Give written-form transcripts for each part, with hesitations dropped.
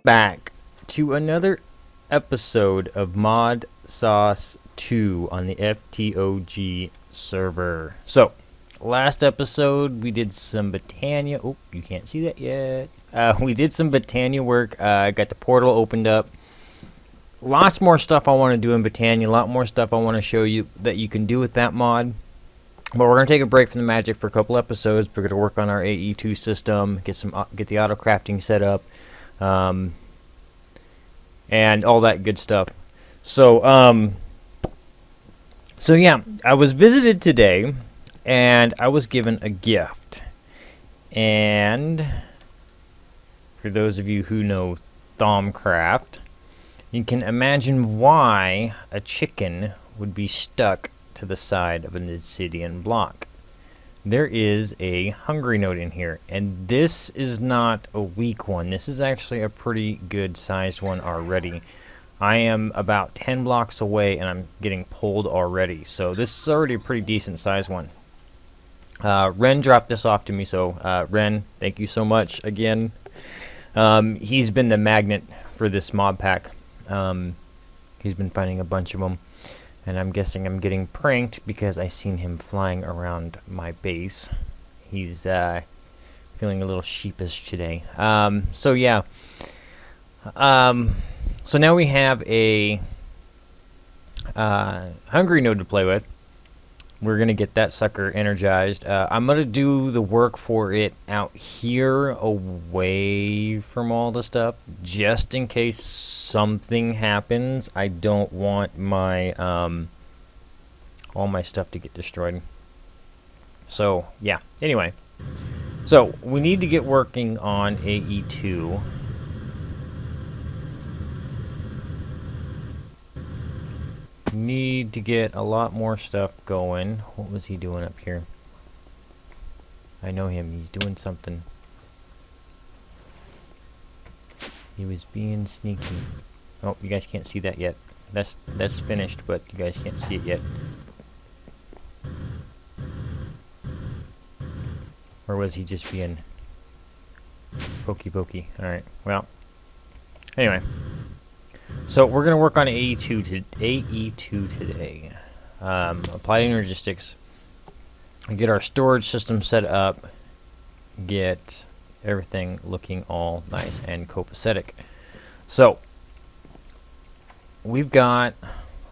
Back to another episode of Modsauce 2 on the FTOG server. So, last episode we did some Botania. Oh, you can't see that yet. We did some Botania work. Got the portal opened up. Lots more stuff I want to do in Botania. A lot more stuff I want to show you that you can do with that mod. But we're going to take a break from the magic for a couple episodes. We're going to work on our AE2 system, get the auto crafting set up. And all that good stuff. So yeah, I was visited today, and I was given a gift. And for those of you who know Thaumcraft, you can imagine why a chicken would be stuck to the side of an obsidian block. There is a hungry note in here, and this is not a weak one. This is actually a pretty good sized one already. I am about 10 blocks away, and I'm getting pulled already. So this is already a pretty decent sized one. Ren dropped this off to me, so Ren, thank you so much again. He's been the magnet for this mob pack. He's been finding a bunch of them. And I'm guessing I'm getting pranked because I seen him flying around my base. He's feeling a little sheepish today. So yeah. So now we have a hungry node to play with. We're going to get that sucker energized. I'm going to do the work for it out here away from all the stuff, just in case something happens. I don't want my all my stuff to get destroyed. So, yeah. Anyway. So, we need to get working on AE2. Need to get a lot more stuff going. What was he doing up here? I know him. He's doing something. He was being sneaky. Oh, you guys can't see that yet. That's finished, but you guys can't see it yet. Or was he just being pokey? Alright, well. Anyway. So we're going to work on AE2 today. Apply energistics. Get our storage system set up. Get everything looking all nice and copacetic. So we've got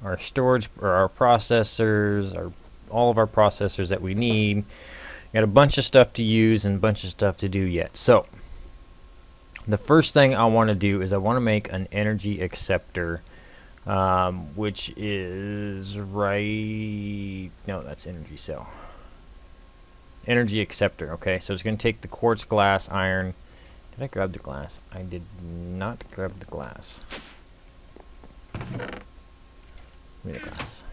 our storage, or our processors, all of our processors that we need. Got a bunch of stuff to use and a bunch of stuff to do yet. So the first thing I want to do is I want to make an energy acceptor, which is right... No, that's energy cell. Energy acceptor, okay. So it's going to take the quartz, glass, iron. Did I grab the glass? I did not grab the glass. Give me the glass.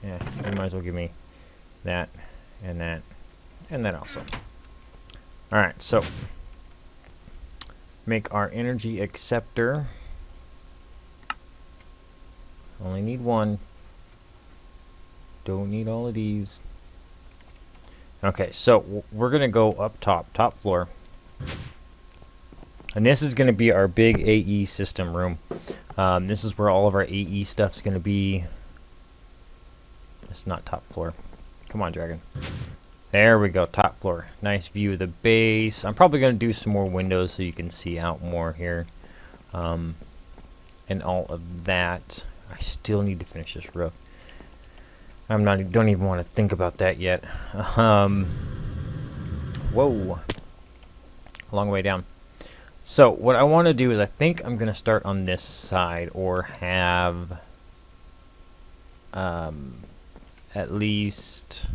Yeah, you might as well give me that, and that, and that also. Alright, so make our energy acceptor. Only need one. Don't need all of these. Okay, so we're gonna go up top floor. And this is gonna be our big AE system room. This is where all of our AE stuff's gonna be. It's not top floor. Come on, Dragon. There we go, top floor. Nice view of the base. I'm probably going to do some more windows so you can see out more here. And all of that. I still need to finish this roof. Don't even want to think about that yet. Whoa. A long way down. So, what I want to do is I think I'm going to start on this side, or have at least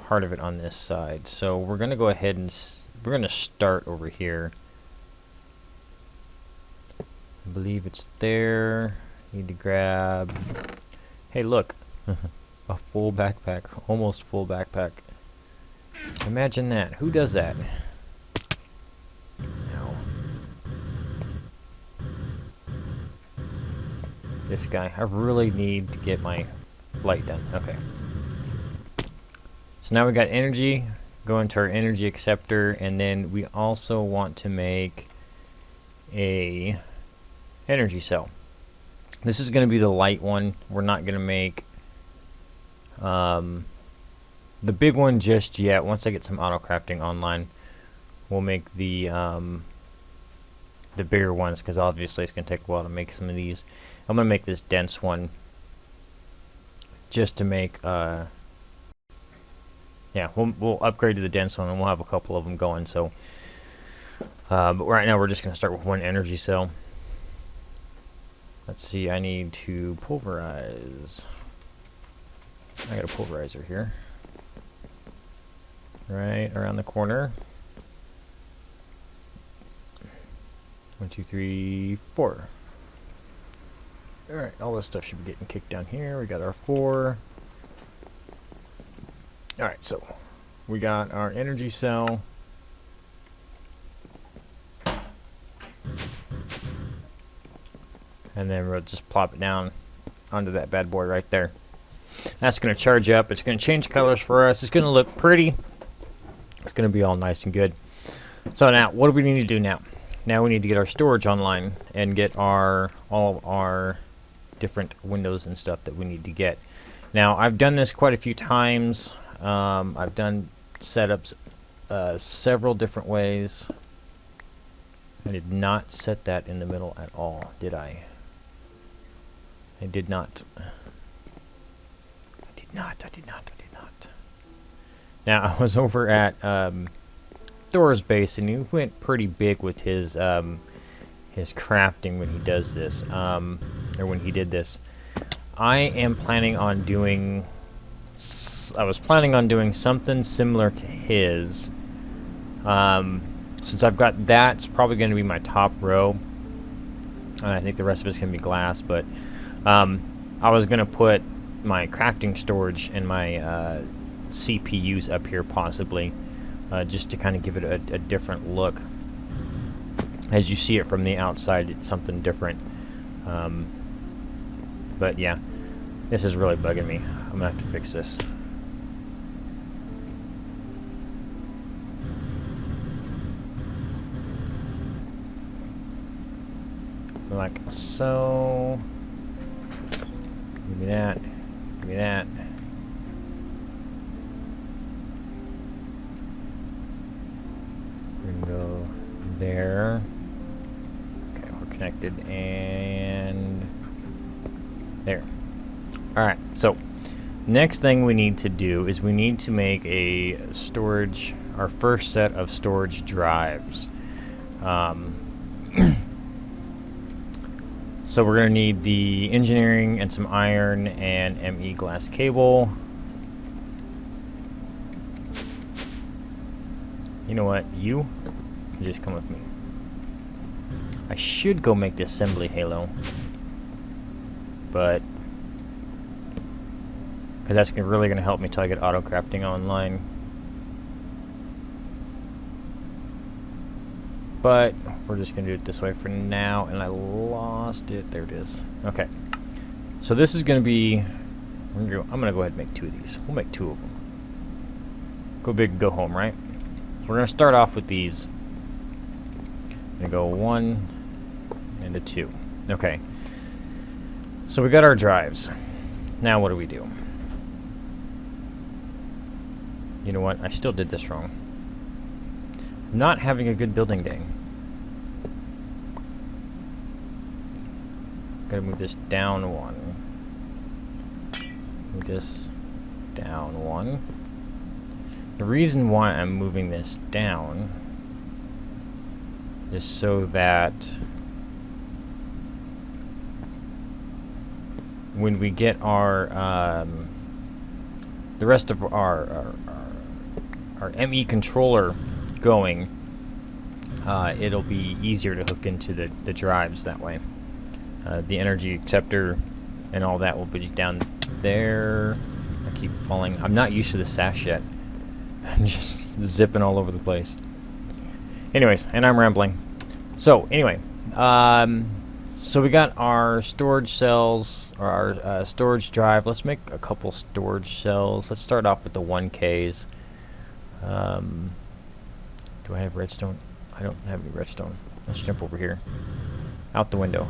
part of it on this side. So we're going to go ahead and we're going to start over here. I believe it's there. Need to grab... Hey, look. A full backpack. Almost full backpack. Imagine that. Who does that? No. This guy. I really need to get my flight done. Okay. So now we got energy, go into our energy acceptor, and then we also want to make a energy cell. This is going to be the light one. We're not going to make the big one just yet. Once I get some auto crafting online, we'll make the bigger ones, because obviously it's going to take a while to make some of these. I'm going to make this dense one just to make yeah, we'll upgrade to the dense one, and we'll have a couple of them going. So but right now we're just going to start with one energy cell. Let's see, I need to pulverize. I got a pulverizer here, right around the corner. 1, 2, 3, 4. Alright, all this stuff should be getting kicked down here. We got our 4. Alright, so we got our energy cell. And then we'll just plop it down onto that bad boy right there. That's going to charge up. It's going to change colors for us. It's going to look pretty. It's going to be all nice and good. So now, what do we need to do now? Now we need to get our storage online and get all of our different windows and stuff that we need to get. Now, I've done this quite a few times. I've done setups several different ways. I did not set that in the middle at all, did I? I did not. I did not. Now, I was over at Thor's base, and he went pretty big with his crafting when he does this, or when he did this. I am planning on doing. I was planning on doing something similar to his. Since I've got that, it's probably going to be my top row. And I think the rest of it's going to be glass, but I was going to put my crafting storage and my CPUs up here possibly, just to kind of give it a different look. As you see it from the outside, it's something different. But yeah, this is really bugging me. I'm going to have to fix this. Like so. Give me that. Give me that. We're gonna go there. Okay, we're connected, and there. Alright, so next thing we need to do is we need to make a storage, our first set of storage drives. So we're going to need the engineering and some iron and ME glass cable. You know what? You can just come with me. I should go make the assembly halo, but because that's really going to help me till I get auto crafting online. But we're just going to do it this way for now, and I lost it. There it is. Okay. So this is going to be... I'm going to go ahead and make 2 of these. We'll make 2 of them. Go big and go home, right? We're going to start off with these. I'm going to go 1 and a 2. Okay. So we got our drives. Now what do we do? You know what? I still did this wrong. I'm not having a good building day. Gotta move this down 1. Move this down 1. The reason why I'm moving this down is so that when we get our the rest of our ME controller going, it'll be easier to hook into the drives that way. The energy acceptor and all that will be down there. I keep falling. I'm not used to the sash yet. I'm just zipping all over the place. Anyways, and I'm rambling. So anyway, So we got our storage cells, or our storage drive. Let's make a couple storage cells. Let's start off with the 1Ks. Do I have redstone? I don't have any redstone. Let's jump over here. Out the window.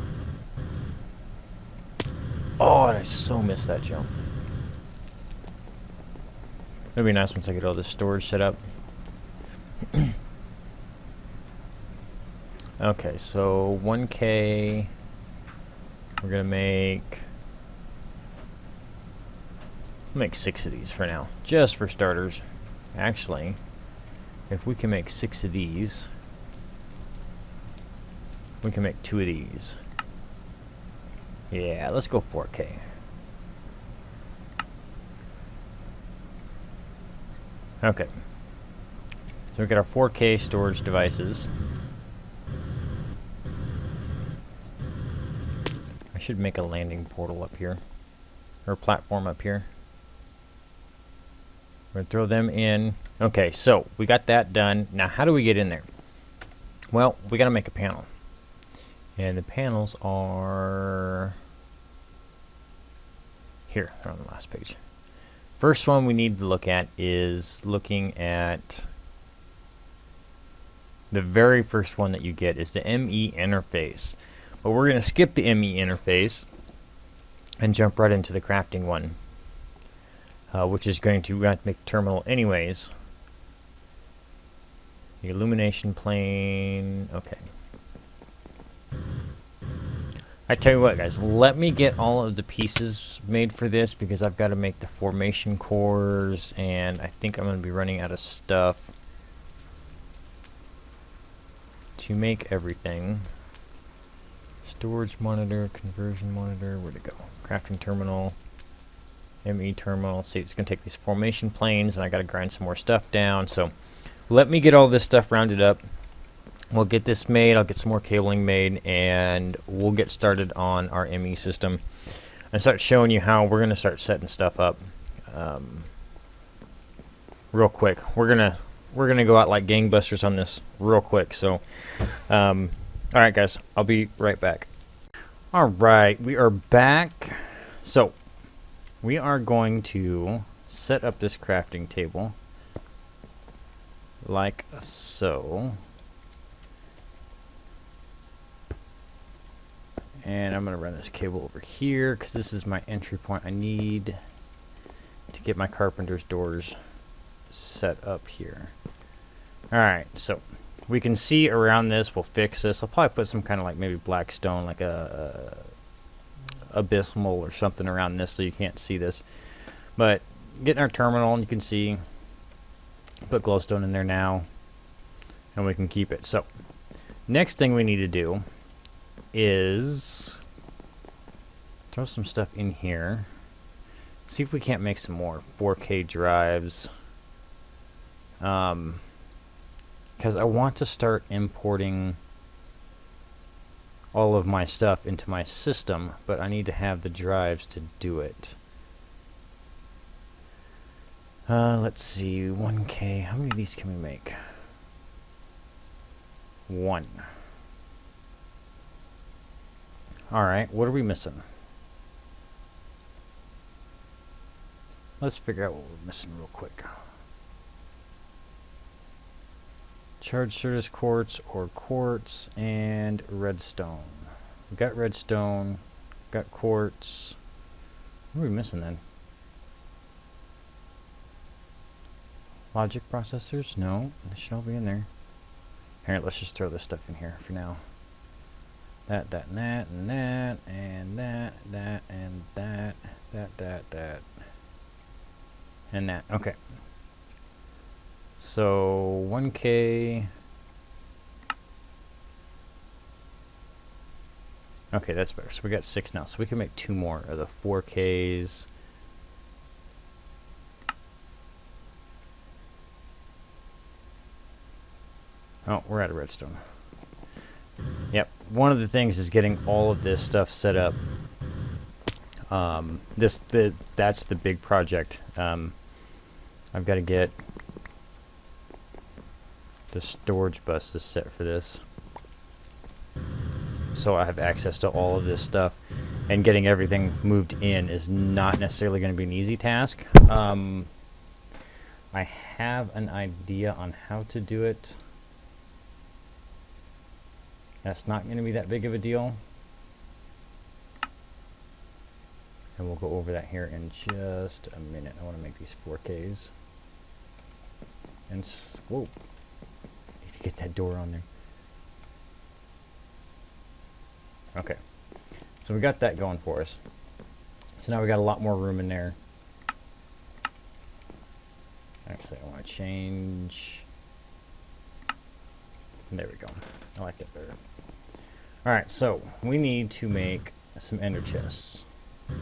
Oh, I so missed that jump. It'll be nice once I get all this storage set up. Okay, so 1K. We're gonna make 6 of these for now, just for starters. Actually, if we can make 6 of these, we can make 2 of these. Yeah, let's go 4K. Okay. So we got our 4K storage devices. I should make a landing portal up here, or platform up here. We're going to throw them in. Okay, so we got that done. Now, how do we get in there? Well, we got to make a panel. And the panels are here on the last page. First one we need to look at is looking at the very first one that you get is the ME interface. But we're going to skip the ME interface and jump right into the crafting one. Which is going to, we have to make the terminal anyways. The illumination plane, okay. I tell you what guys, let me get all of the pieces made for this because I've got to make the formation cores and I think I'm going to be running out of stuff to make everything. Storage monitor, conversion monitor, where'd it go? Crafting terminal. ME terminal. See, it's going to take these formation planes, and I got to grind some more stuff down. So, let me get all this stuff rounded up. We'll get this made. I'll get some more cabling made, and we'll get started on our ME system and start showing you how we're going to start setting stuff up. Real quick, we're gonna go out like gangbusters on this real quick. So, all right, guys, I'll be right back. All right, we are back. So. We are going to set up this crafting table like so. And I'm going to run this cable over here because this is my entry point I need to get my carpenter's doors set up here. Alright, so we can see around this. We'll fix this. I'll probably put some kind of like maybe black stone, like a abysmal or something around this so you can't see this. But getting our terminal, and you can see, put glowstone in there now, and we can keep it. So next thing we need to do is throw some stuff in here. See if we can't make some more 4K drives. Because I want to start importing all of my stuff into my system, but I need to have the drives to do it. Let's see, 1K, how many of these can we make? 1. Alright, what are we missing? Let's figure out what we're missing real quick. Charged Certus quartz or quartz and redstone. We got redstone, got quartz. What are we missing then? Logic processors? No, they should all be in there. Here, let's just throw this stuff in here for now. That, and that, and that, and that, and that, that, and that. Okay. So 1K. Okay, that's better. So we got 6 now. So we can make 2 more of the 4Ks. Oh, we're out of redstone. Yep. One of the things is getting all of this stuff set up. That's the big project. I've got to get the storage buses set for this. so I have access to all of this stuff. And getting everything moved in is not necessarily going to be an easy task. I have an idea on how to do it. That's not going to be that big of a deal. And we'll go over that here in just a minute. I want to make these 4Ks. And, whoa. Need to get that door on there. Okay. So we got that going for us. So now we got a lot more room in there. Actually, I want to change. There we go. I like that better. Alright, so we need to make some ender chests. I'm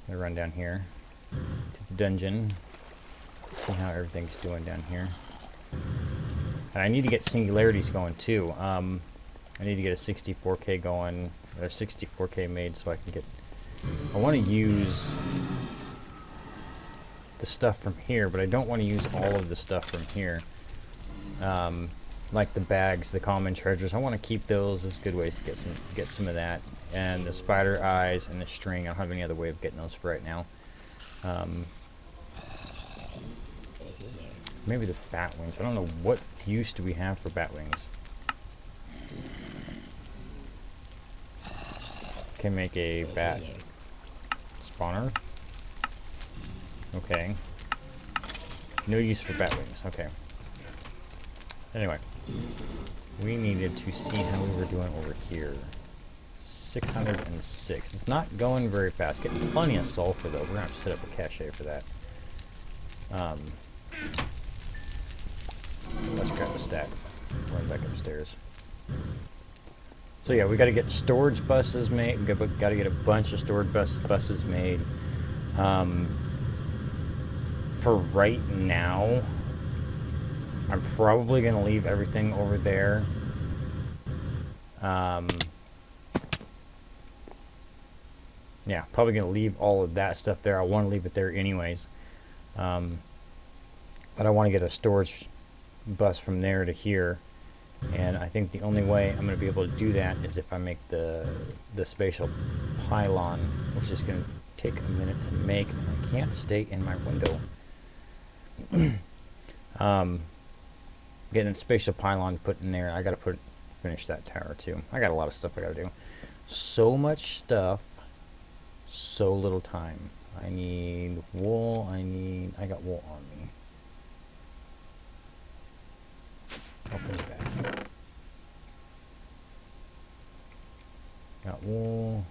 going to run down here to the dungeon. See how everything's doing down here. And I need to get singularities going too. I need to get a 64K going, or 64K made so I can get... I want to use the stuff from here, but I don't want to use all of the stuff from here. Like the bags, the common treasures. I want to keep those. There's good ways to get some of that. And the spider eyes and the string. I don't have any other way of getting those for right now. Maybe the bat wings. I don't know what use do we have for bat wings. Can make a bat spawner. Okay. No use for bat wings. Okay. Anyway, we needed to see how we were doing over here. 606. It's not going very fast. Getting plenty of sulfur though. We're gonna have to set up a cache for that. Let's grab the stack. Run back upstairs. So yeah, we got to get storage buses made. Got to get a bunch of storage buses made. For right now, I'm probably going to leave everything over there. Yeah, probably going to leave all of that stuff there. I want to leave it there anyways. But I want to get a storage bus from there to here. And I think the only way I'm going to be able to do that is if I make the spatial pylon, which is going to take a minute to make. And I can't stay in my window. Getting a spatial pylon put in there. I got to finish that tower too. I got a lot of stuff I got to do. So much stuff, so little time. I need wool. I got wool on me. I'll put it back. Got wool.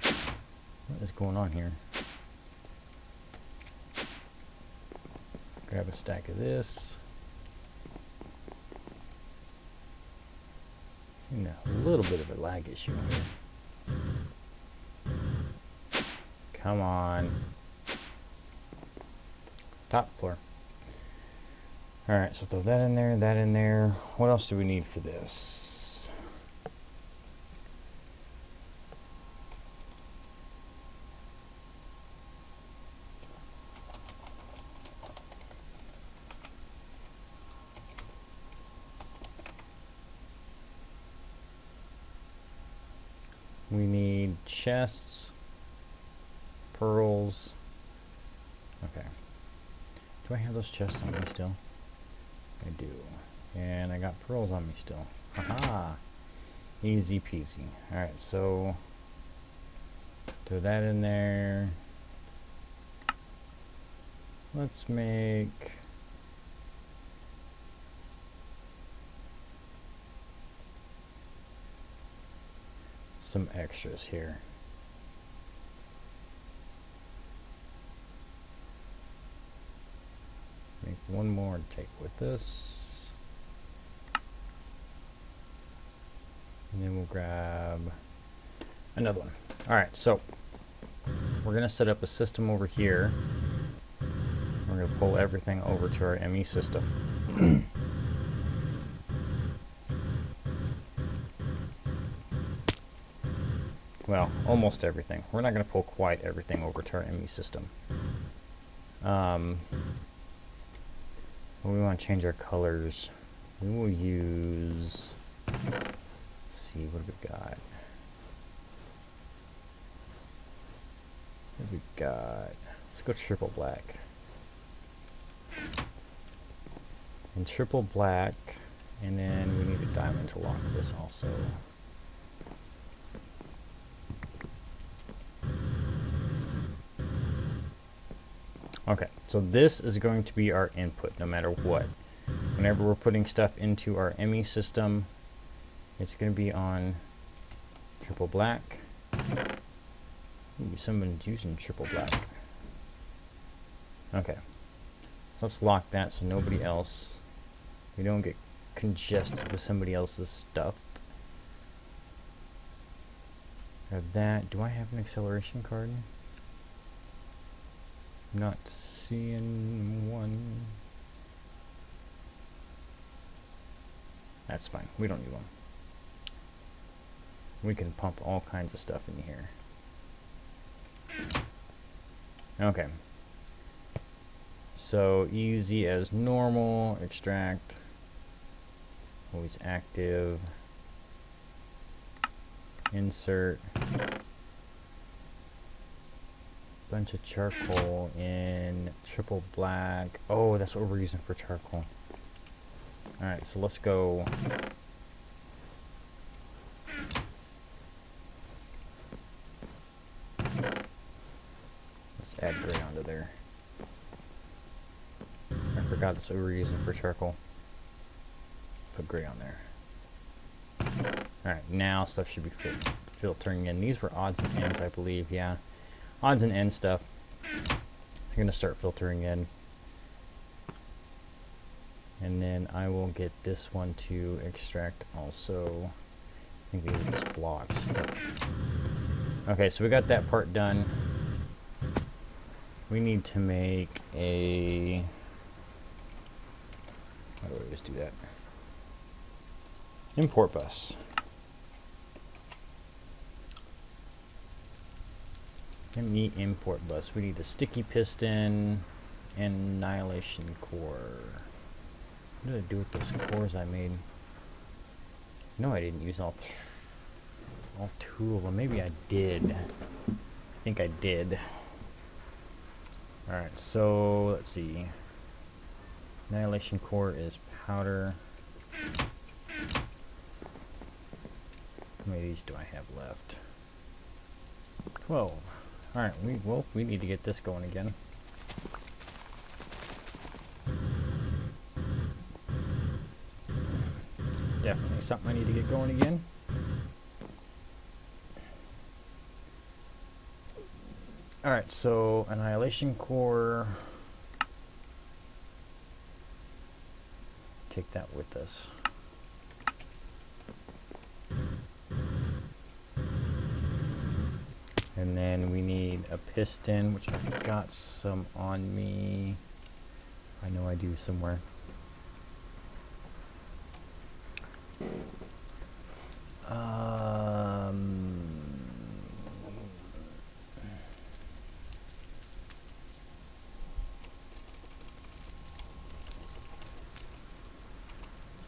What is going on here? Grab a stack of this. Seeing a little bit of a lag issue here. Come on. Top floor. Alright, so throw that in there, that in there. What else do we need for this? We need chests, pearls. Okay. Do I have those chests on me still? I do. And I got pearls on me still. Haha! Easy peasy. Alright, so throw that in there. Let's make some extras here. Make one more to take with us. And then we'll grab another one. Alright, so we're going to set up a system over here. We're going to pull everything over to our ME system. Well, almost everything. We're not going to pull quite everything over to our ME system. We want to change our colors. We will use see, what have we got? What have we got? Let's go triple black. And triple black, and then we need a diamond to lock this also. Okay, so this is going to be our input no matter what. Whenever we're putting stuff into our ME system, it's going to be on triple black. Ooh, someone's using triple black. Okay, so let's lock that so nobody else, we don't get congested with somebody else's stuff. Have that. Do I have an acceleration card? Not seeing one. That's fine. We don't need one. We can pump all kinds of stuff in here. Okay. So easy as normal. Extract. Always active. Insert. Bunch of charcoal in triple black. Oh, that's what we're using for charcoal. Alright, so let's go. Let's add gray onto there. I forgot that's what we were using for charcoal. Put gray on there. Alright, now stuff should be filtering in. These were odds and ends, I believe, yeah. Odds and ends stuff. You're going to start filtering in. And then I will get this one to extract also. I think these are just blocks. Okay, so we got that part done. We need to make a... How do I just do that? Import bus. ME import bus. We need a sticky piston and annihilation core. What did I do with those cores I made? No, I didn't use all two of them. Maybe I did. I think I did. Alright, so let's see. Annihilation core is powder. How many of these do I have left? 12. Alright, we need to get this going again. Definitely something I need to get going again. Alright, so annihilation core. Take that with us. And then we need a piston, which I've got some on me. I know I do somewhere.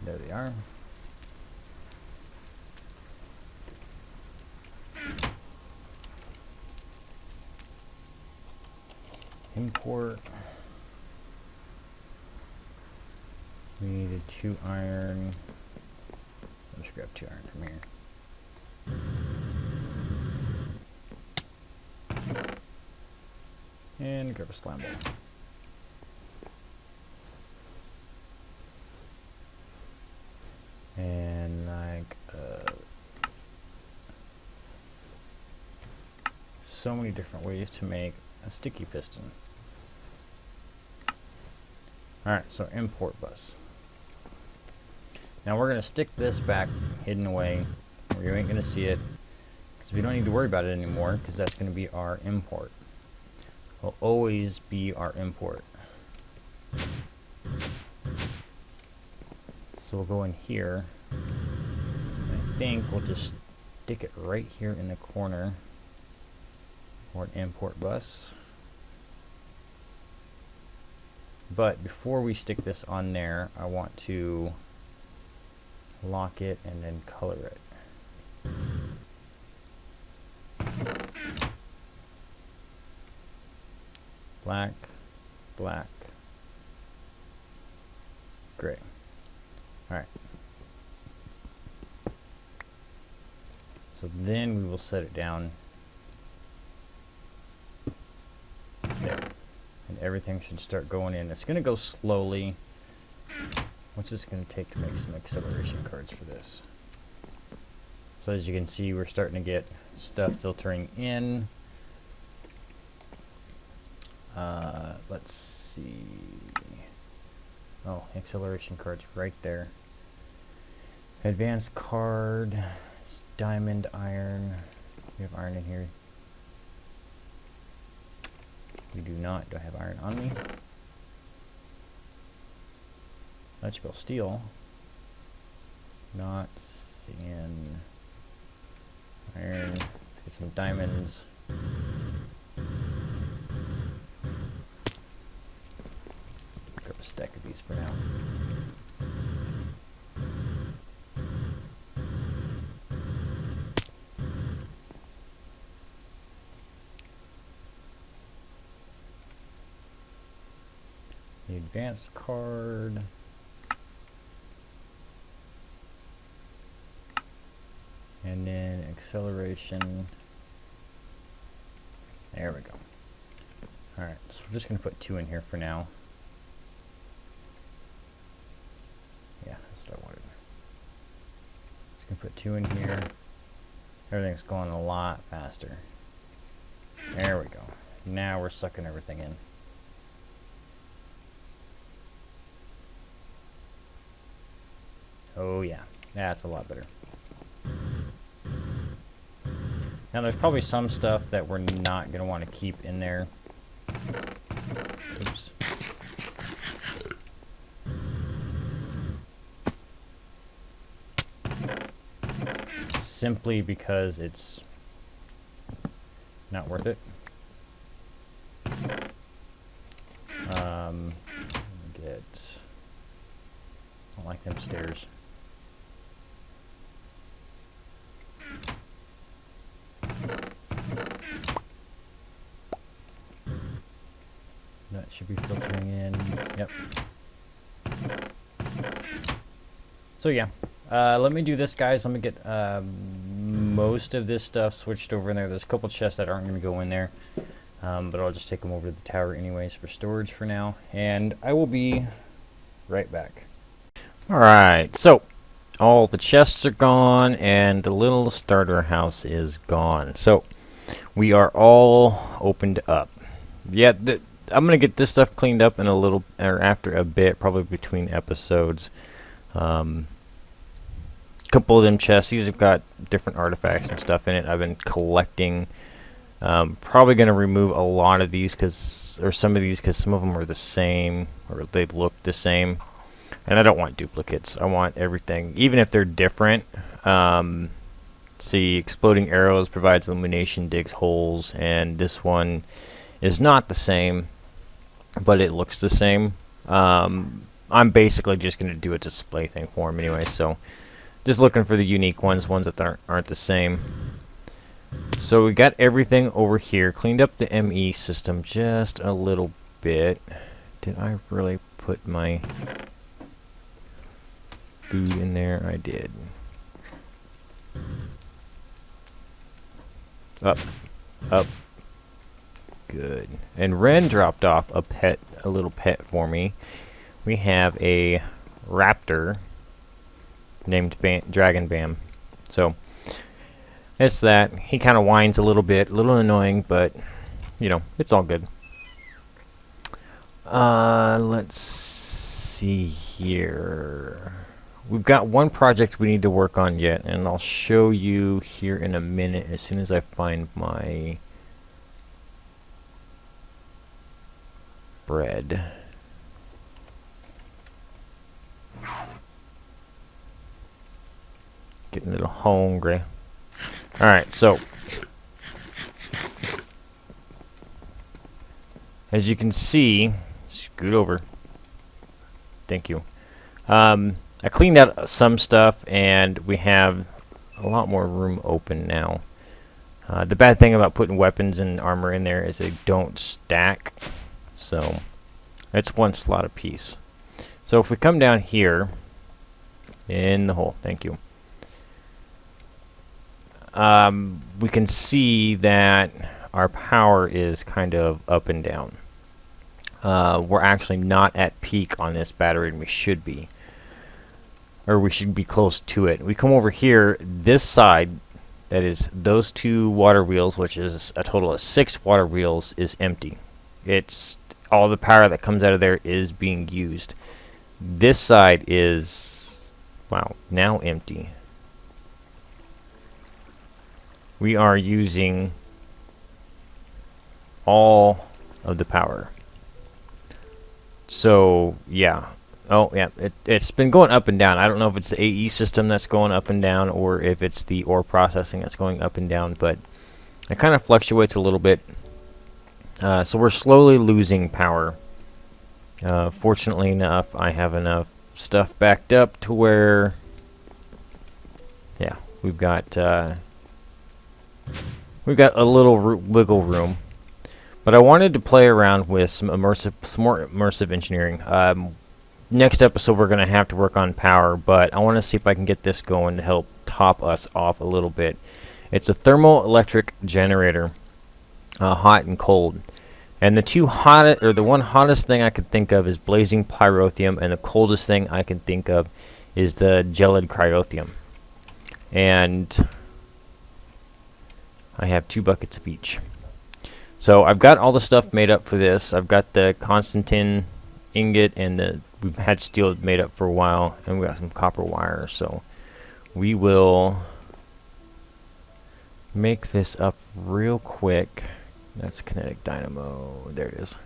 There they are. Import. We needed 2 iron. Let's grab 2 iron from here. And grab a slime ball. And like so many different ways to make a sticky piston. Alright, so import bus. Now we're going to stick this back hidden away where you ain't going to see it, because we don't need to worry about it anymore, because that's going to be our import. Will always be our import. So we'll go in here, and I think we'll just stick it right here in the corner for an import bus. But before we stick this on there, I want to lock it and then color it. black, black, gray. Alright. So then we will set it down there. And everything should start going in. It's going to go slowly. What's this going to take to make some acceleration cards for this? So as you can see, we're starting to get stuff filtering in. Let's see. Oh, acceleration cards right there. Advanced card. Diamond, iron. We have iron in here. We do not. Do I have iron on me? Electrical steel. Not sand. Iron. Let's get some diamonds. Grab a stack of these for now. The advanced card. And then acceleration. There we go. Alright, so we're just going to put 2 in here for now. Yeah, that's what I wanted. Just going to put 2 in here. Everything's going a lot faster. There we go. Now we're sucking everything in. Oh yeah, that's a lot better. Now there's probably some stuff that we're not going to want to keep in there. Oops. Simply because it's not worth it. Get... I don't like them stairs. That should be filtering in. Yep. So yeah, let me do this, guys. Let me get most of this stuff switched over in there. There's a couple chests that aren't going to go in there, but I'll just take them over to the tower anyways for storage for now. And I will be right back. Alright, so all the chests are gone and the little starter house is gone. So we are all opened up. Yeah, I'm gonna get this stuff cleaned up in a little, or after a bit, probably between episodes. Couple of them chests, these have got different artifacts and stuff in it. I've been collecting. Probably gonna remove a lot of these, or some of these, because some of them are the same, or they look the same. And I don't want duplicates. I want everything, even if they're different. See, exploding arrows provides illumination, digs holes, and this one is not the same, but it looks the same. I'm basically just going to do a display thing for them anyway, so just looking for the unique ones that aren't the same. So we got everything over here. Cleaned up the ME system just a little bit. Did I really put my food in there? I did. Up. Up. Good. And Ren dropped off a little pet for me. We have a raptor named Dragon Bam. So, it's that. He kind of whines a little bit, a little annoying, but, you know, it's all good. Let's see here. We've got one project we need to work on yet, and I'll show you here in a minute as soon as I find my bread. Getting a little hungry. Alright, so as you can see, scoot over. Thank you. I cleaned out some stuff, and we have a lot more room open now. The bad thing about putting weapons and armor in there is they don't stack. So it's 1 slot apiece. So if we come down here in the hole, thank you, we can see that our power is kind of up and down. We're actually not at peak on this battery, and we should be. Or we should be close to it. We come over here, this side, that is those 2 water wheels, which is a total of 6 water wheels, is empty. It's all the power that comes out of there is being used. This side is, wow, now empty. We are using all of the power. So, yeah. Oh, yeah, it's been going up and down. I don't know if it's the AE system that's going up and down or if it's the ore processing that's going up and down, but it kind of fluctuates a little bit. So we're slowly losing power. Fortunately enough, I have enough stuff backed up to where, yeah, we've got a little wiggle room. But I wanted to play around with some more immersive engineering. Next episode, we're going to have to work on power, but I want to see if I can get this going to help top us off a little bit. It's a thermoelectric generator, hot and cold. And the one hottest thing I could think of is blazing pyrotheum, and the coldest thing I can think of is the gelid cryothium. And I have 2 buckets of each. So I've got all the stuff made up for this. I've got the Constantine ingot, and we've had steel made up for a while, and we got some copper wire. So we will make this up real quick. That's kinetic dynamo. There it is.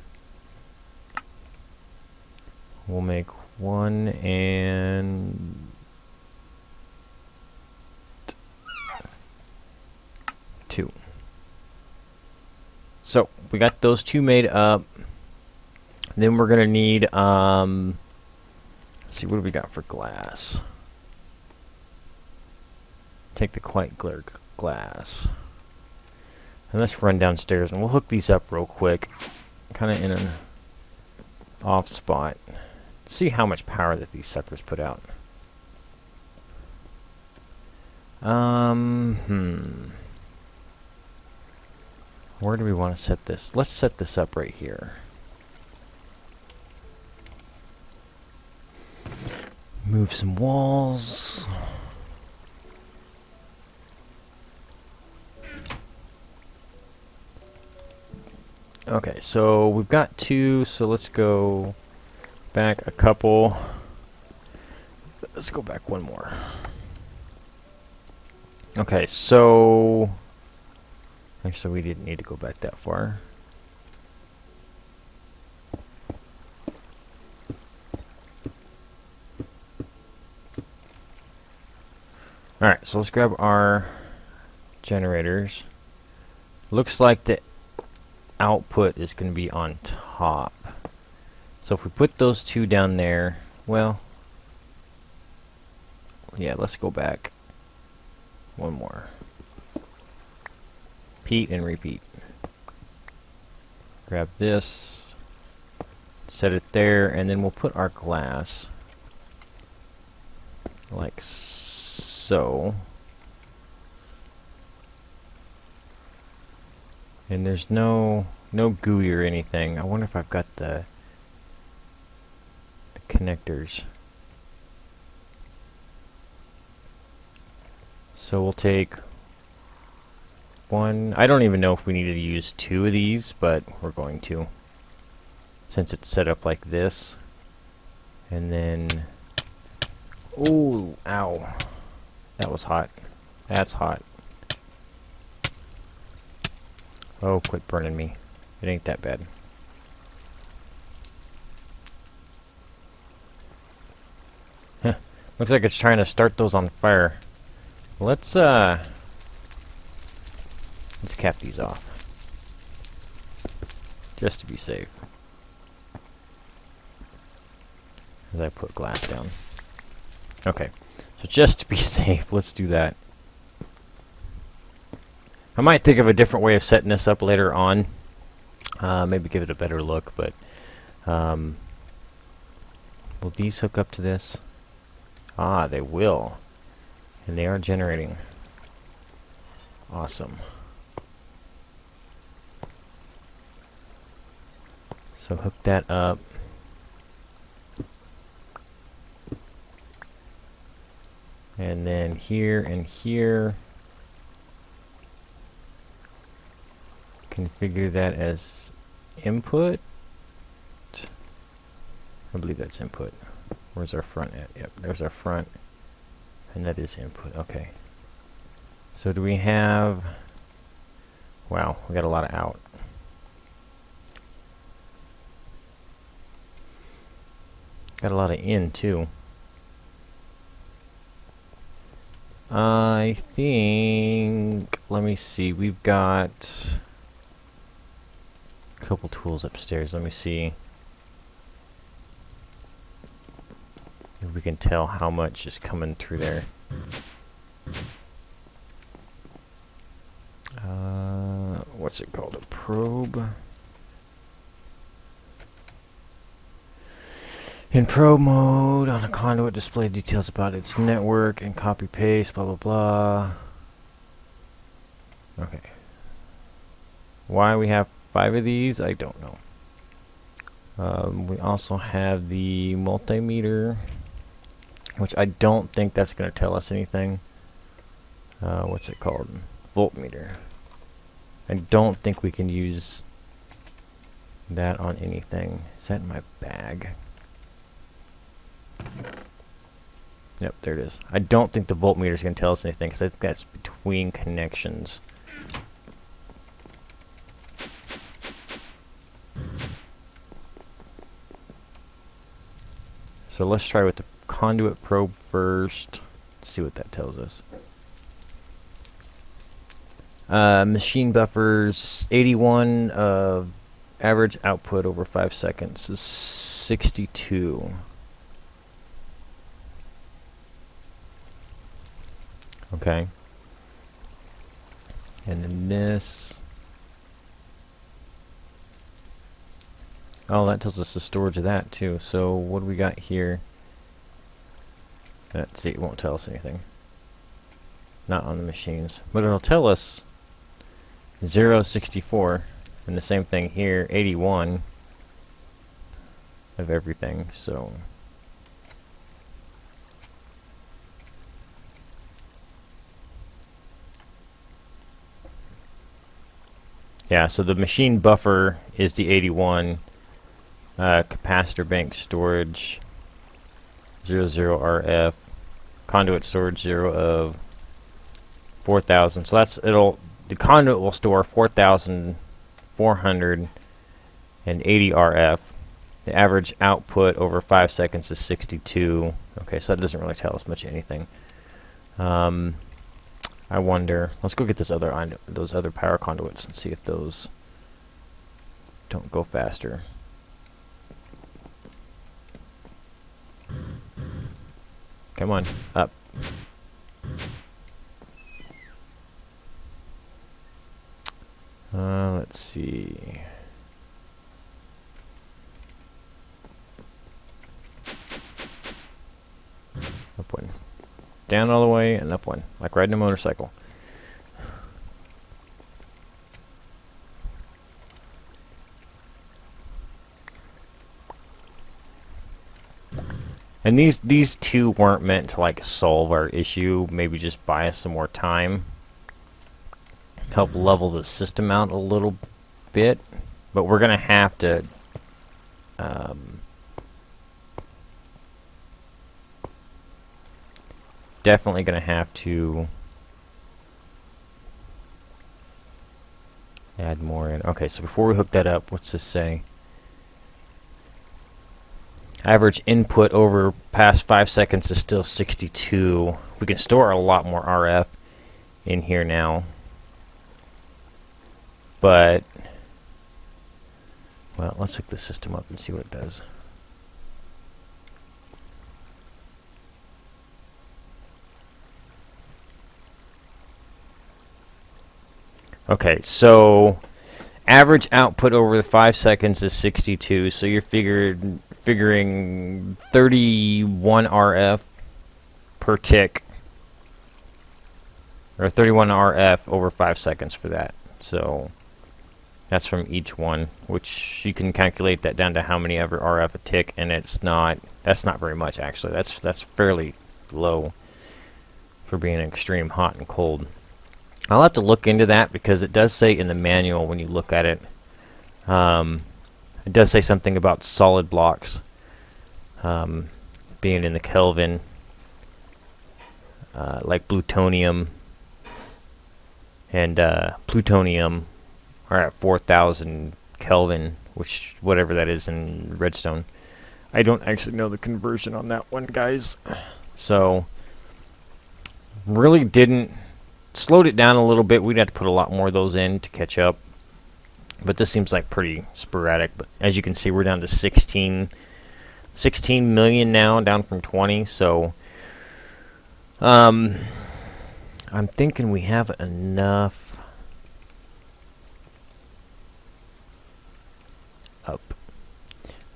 We'll make 1 and 2. So we got those 2 made up. Then we're gonna need let's see, what do we got for glass? Take the quite clear glass. And let's run downstairs and we'll hook these up real quick. Kind of in an off spot. See how much power that these suckers put out. Where do we want to set this? Let's set this up right here. Move some walls. Okay, so we've got 2, so let's go back a couple. Let's go back 1 more. Okay, so actually we didn't need to go back that far. Alright, so let's grab our generators. Looks like the output is going to be on top. So if we put those 2 down there, well, yeah, let's go back 1 more. Repeat and repeat. Grab this, set it there, and then we'll put our glass like so. And there's no GUI or anything. I wonder if I've got the connectors. So we'll take 1. I don't even know if we needed to use 2 of these, but we're going to, since it's set up like this. And then, ooh, ow, that was hot. That's hot. Oh, quit burning me. It ain't that bad. Huh. Looks like it's trying to start those on fire. Let's cap these off. Just to be safe. As I put glass down. Okay. So just to be safe, let's do that. I might think of a different way of setting this up later on. Maybe give it a better look, but will these hook up to this? Ah, they will. And they are generating. Awesome. So hook that up. And then here and here, configure that as input. I believe that's input. Where's our front at? Yep, there's our front. And that is input. Okay. So do we have... Wow, we got a lot of out. Got a lot of in, too. I think... Let me see. We've got a couple tools upstairs. Let me see if we can tell how much is coming through there. What's it called? A probe. In probe mode, on a conduit, display details about its network and copy paste, blah blah blah. Okay. Why we have 5 of these, I don't know. We also have the multimeter, which I don't think that's going to tell us anything. What's it called? Voltmeter. I don't think we can use that on anything. Is that in my bag? Yep, there it is. I don't think the voltmeter is going to tell us anything, because I think that's between connections. So let's try with the conduit probe first. See what that tells us. Machine buffers, 81 average output over 5 seconds is 62. Okay. And then this. Oh, that tells us the storage of that too. So what do we got here? Let's see, it won't tell us anything. Not on the machines. But it'll tell us 0.64. And the same thing here, 81 of everything. So yeah, so the machine buffer is the 81. Capacitor bank storage 00 RF. Conduit storage 0 of 4,000. So that's the conduit will store 4,480 RF. The average output over 5 seconds is 62. Okay, so that doesn't really tell us much of anything. I wonder. Let's go get those other power conduits and see if those don't go faster. Come on, up. Let's see. Up one. Down all the way and up one. Like riding a motorcycle. And these two weren't meant to like solve our issue, maybe just buy us some more time. Help level the system out a little bit, but we're gonna have to definitely gonna have to add more in. Okay, so before we hook that up, what's this say? Average input over past 5 seconds is still 62. We can store a lot more RF in here now. But, well, let's hook the system up and see what it does. Okay, so average output over the 5 seconds is 62, so you're figuring 31 RF per tick, or 31 RF over 5 seconds for that. So that's from each one, which you can calculate that down to how many ever RF a tick, and that's not very much actually. That's fairly low for being extreme hot and cold. I'll have to look into that because it does say in the manual when you look at it, it does say something about solid blocks being in the Kelvin, like plutonium and plutonium are at 4,000 Kelvin, which whatever that is in redstone. I don't actually know the conversion on that one, guys. So really slowed it down a little bit. We'd have to put a lot more of those in to catch up. But this seems like pretty sporadic. But as you can see, we're down to 16 million now, down from 20. So I'm thinking we have enough up.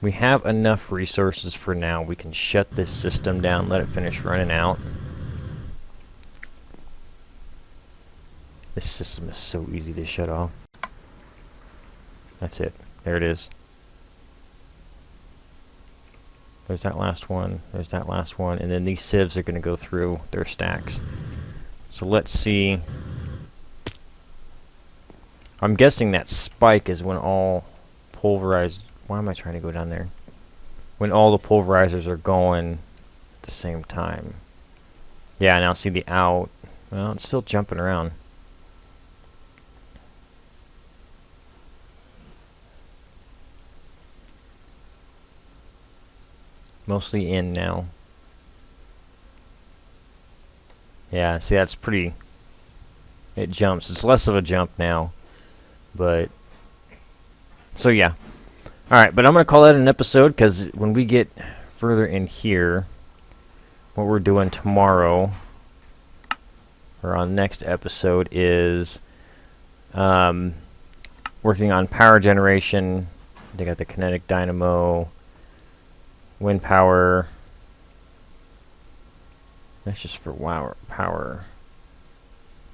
We have enough resources for now. We can shut this system down, let it finish running out. This system is so easy to shut off. That's it. There it is. There's that last one. There's that last one. And then these sieves are going to go through their stacks. So let's see. I'm guessing that spike is when all pulverized... Why am I trying to go down there? When all the pulverizers are going at the same time. Yeah, now see the out. Well, it's still jumping around. Mostly in now. Yeah, see that's pretty... It jumps. It's less of a jump now. But... So yeah. Alright, but I'm going to call that an episode because when we get further in here, what we're doing tomorrow, or on next episode, is working on power generation. They got the kinetic dynamo, wind power. That's just for power.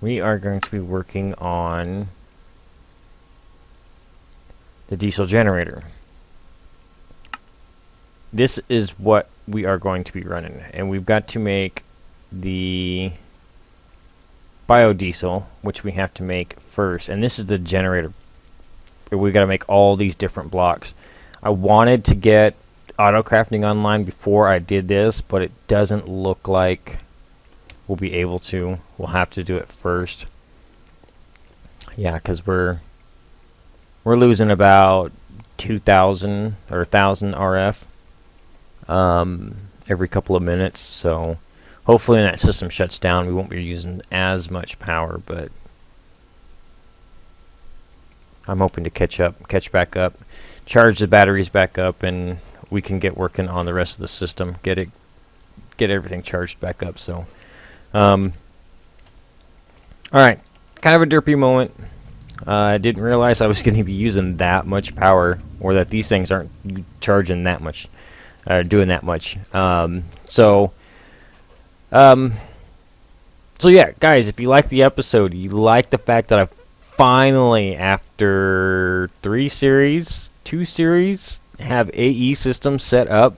We are going to be working on the diesel generator. This is what we are going to be running, and we've got to make the biodiesel, which we have to make first, and this is the generator. We've got to make all these different blocks. I wanted to get auto crafting online before I did this, but it doesn't look like we'll be able to. We'll have to do it first. Yeah, because we're losing about 2,000 or 1,000 RF every couple of minutes. So hopefully when that system shuts down, we won't be using as much power. But I'm hoping to catch back up, charge the batteries back up, and we can get working on the rest of the system. Get everything charged back up. So, all right, kind of a derpy moment. I didn't realize I was going to be using that much power, or that these things aren't charging that much, doing that much. So yeah, guys, if you like the episode, you like the fact that I finally, after 2 series, have AE systems set up,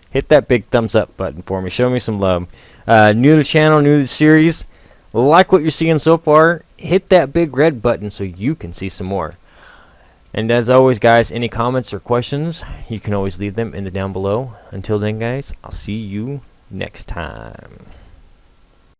hit that big thumbs up button for me. Show me some love. New to the channel, new to the series, like what you're seeing so far, hit that big red button so you can see some more. And as always, guys, any comments or questions, you can always leave them in the down below. Until then, guys, I'll see you next time.